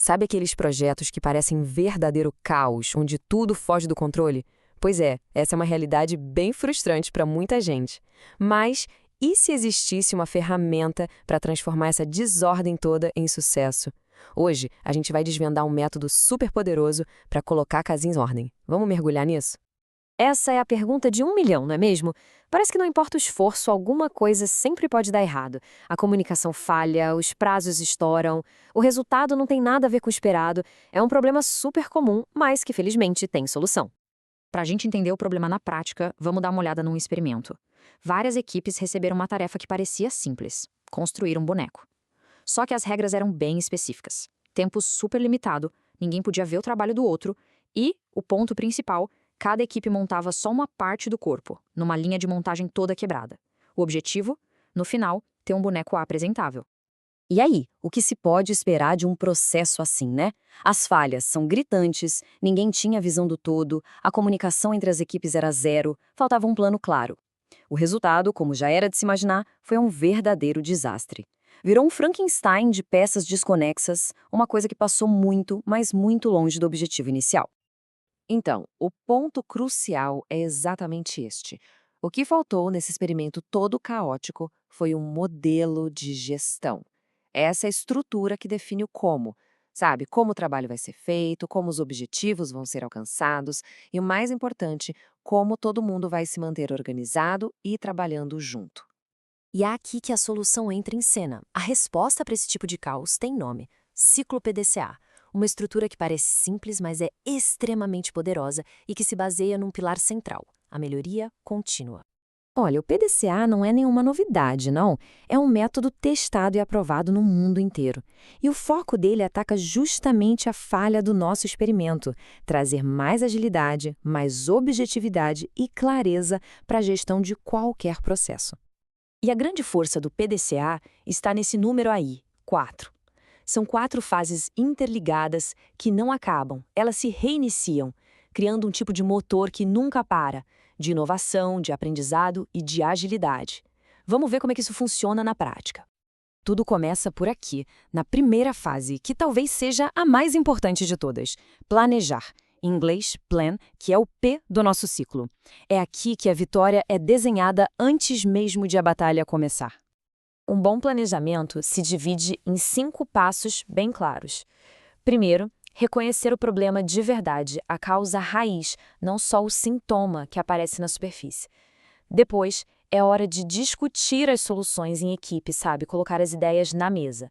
Sabe aqueles projetos que parecem verdadeiro caos, onde tudo foge do controle? Pois é, essa é uma realidade bem frustrante para muita gente. Mas e se existisse uma ferramenta para transformar essa desordem toda em sucesso? Hoje, a gente vai desvendar um método super poderoso para colocar a casinha em ordem. Vamos mergulhar nisso? Essa é a pergunta de 1 milhão, não é mesmo? Parece que não importa o esforço, alguma coisa sempre pode dar errado. A comunicação falha, os prazos estouram, o resultado não tem nada a ver com o esperado. É um problema super comum, mas que felizmente tem solução. Para a gente entender o problema na prática, vamos dar uma olhada num experimento. Várias equipes receberam uma tarefa que parecia simples: construir um boneco. Só que as regras eram bem específicas. Tempo super limitado, ninguém podia ver o trabalho do outro e, o ponto principal, cada equipe montava só uma parte do corpo, numa linha de montagem toda quebrada. O objetivo? No final, ter um boneco apresentável. E aí, o que se pode esperar de um processo assim, né? As falhas são gritantes, ninguém tinha visão do todo, a comunicação entre as equipes era zero, faltava um plano claro. O resultado, como já era de se imaginar, foi um verdadeiro desastre. Virou um Frankenstein de peças desconexas, uma coisa que passou muito, mas muito longe do objetivo inicial. Então, o ponto crucial é exatamente este. O que faltou nesse experimento todo caótico foi um modelo de gestão. Essa é a estrutura que define o como. Sabe, como o trabalho vai ser feito, como os objetivos vão ser alcançados e, o mais importante, como todo mundo vai se manter organizado e trabalhando junto. E é aqui que a solução entra em cena. A resposta para esse tipo de caos tem nome: ciclo PDCA. Uma estrutura que parece simples, mas é extremamente poderosa e que se baseia num pilar central: a melhoria contínua. Olha, o PDCA não é nenhuma novidade, não. É um método testado e aprovado no mundo inteiro. E o foco dele ataca justamente a falha do nosso experimento: trazer mais agilidade, mais objetividade e clareza para a gestão de qualquer processo. E a grande força do PDCA está nesse número aí, 4. São 4 fases interligadas que não acabam, elas se reiniciam, criando um tipo de motor que nunca para, de inovação, de aprendizado e de agilidade. Vamos ver como é que isso funciona na prática. Tudo começa por aqui, na primeira fase, que talvez seja a mais importante de todas: planejar. Em inglês, plan, que é o P do nosso ciclo. É aqui que a vitória é desenhada antes mesmo de a batalha começar. Um bom planejamento se divide em 5 passos bem claros. Primeiro, reconhecer o problema de verdade, a causa raiz, não só o sintoma que aparece na superfície. Depois, é hora de discutir as soluções em equipe, sabe? Colocar as ideias na mesa.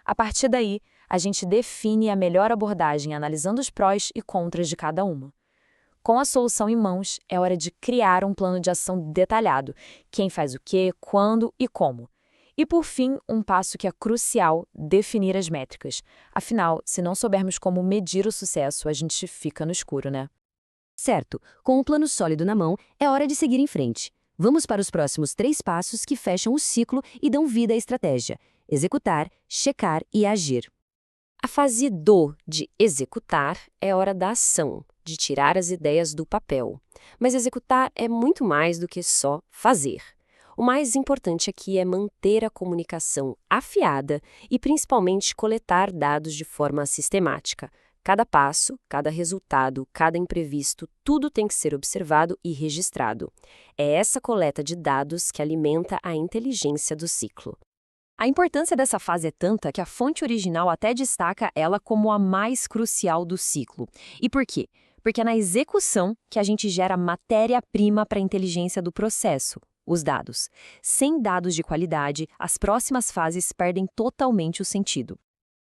A partir daí, a gente define a melhor abordagem, analisando os prós e contras de cada uma. Com a solução em mãos, é hora de criar um plano de ação detalhado: quem faz o quê, quando e como. E, por fim, um passo que é crucial: definir as métricas. Afinal, se não soubermos como medir o sucesso, a gente fica no escuro, né? Certo, com o plano sólido na mão, é hora de seguir em frente. Vamos para os próximos 3 passos que fecham o ciclo e dão vida à estratégia: executar, checar e agir. A fase do de executar é hora da ação, de tirar as ideias do papel. Mas executar é muito mais do que só fazer. O mais importante aqui é manter a comunicação afiada e, principalmente, coletar dados de forma sistemática. Cada passo, cada resultado, cada imprevisto, tudo tem que ser observado e registrado. É essa coleta de dados que alimenta a inteligência do ciclo. A importância dessa fase é tanta que a fonte original até destaca ela como a mais crucial do ciclo. E por quê? Porque é na execução que a gente gera matéria-prima para a inteligência do processo: os dados. Sem dados de qualidade, as próximas fases perdem totalmente o sentido.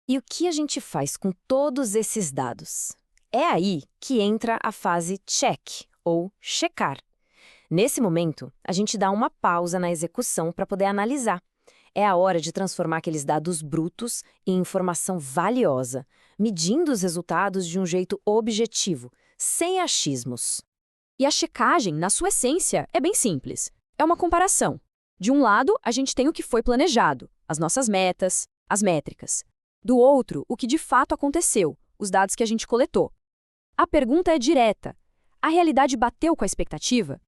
E o que a gente faz com todos esses dados? É aí que entra a fase check, ou checar. Nesse momento, a gente dá uma pausa na execução para poder analisar. É a hora de transformar aqueles dados brutos em informação valiosa, medindo os resultados de um jeito objetivo, sem achismos. E a checagem, na sua essência, é bem simples. É uma comparação. De um lado, a gente tem o que foi planejado, as nossas metas, as métricas. Do outro, o que de fato aconteceu, os dados que a gente coletou. A pergunta é direta: a realidade bateu com a expectativa?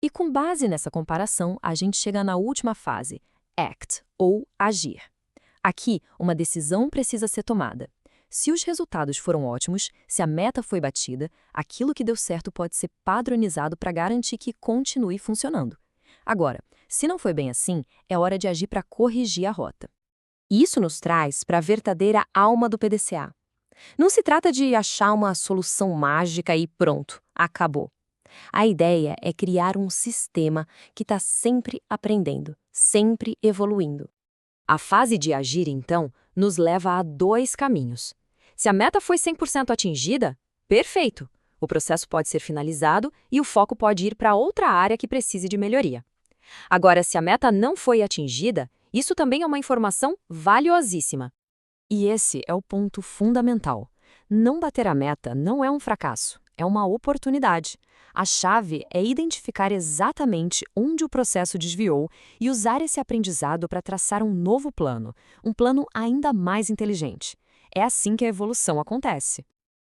E com base nessa comparação, a gente chega na última fase: act, ou agir. Aqui, uma decisão precisa ser tomada. Se os resultados foram ótimos, se a meta foi batida, aquilo que deu certo pode ser padronizado para garantir que continue funcionando. Agora, se não foi bem assim, é hora de agir para corrigir a rota. Isso nos traz para a verdadeira alma do PDCA. Não se trata de achar uma solução mágica e pronto, acabou. A ideia é criar um sistema que está sempre aprendendo, sempre evoluindo. A fase de agir, então, nos leva a 2 caminhos. Se a meta foi 100% atingida, perfeito! O processo pode ser finalizado e o foco pode ir para outra área que precise de melhoria. Agora, se a meta não foi atingida, isso também é uma informação valiosíssima. E esse é o ponto fundamental. Não bater a meta não é um fracasso, é uma oportunidade. A chave é identificar exatamente onde o processo desviou e usar esse aprendizado para traçar um novo plano, um plano ainda mais inteligente. É assim que a evolução acontece.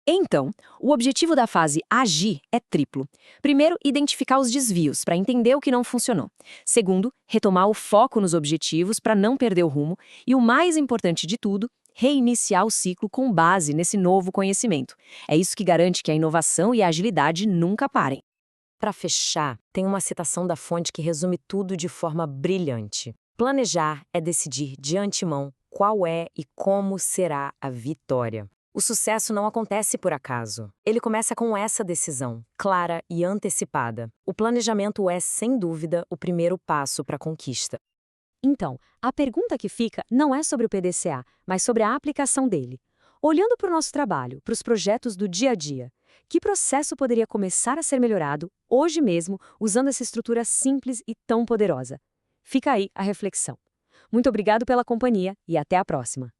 Então, o objetivo da fase agir é triplo. Primeiro, identificar os desvios para entender o que não funcionou. Segundo, retomar o foco nos objetivos para não perder o rumo. E o mais importante de tudo, reiniciar o ciclo com base nesse novo conhecimento. É isso que garante que a inovação e a agilidade nunca parem. Para fechar, tem uma citação da fonte que resume tudo de forma brilhante. Planejar é decidir de antemão qual é e como será a vitória. O sucesso não acontece por acaso. Ele começa com essa decisão, clara e antecipada. O planejamento é, sem dúvida, o primeiro passo para a conquista. Então, a pergunta que fica não é sobre o PDCA, mas sobre a aplicação dele. Olhando para o nosso trabalho, para os projetos do dia a dia, que processo poderia começar a ser melhorado hoje mesmo usando essa estrutura simples e tão poderosa? Fica aí a reflexão. Muito obrigado pela companhia e até a próxima.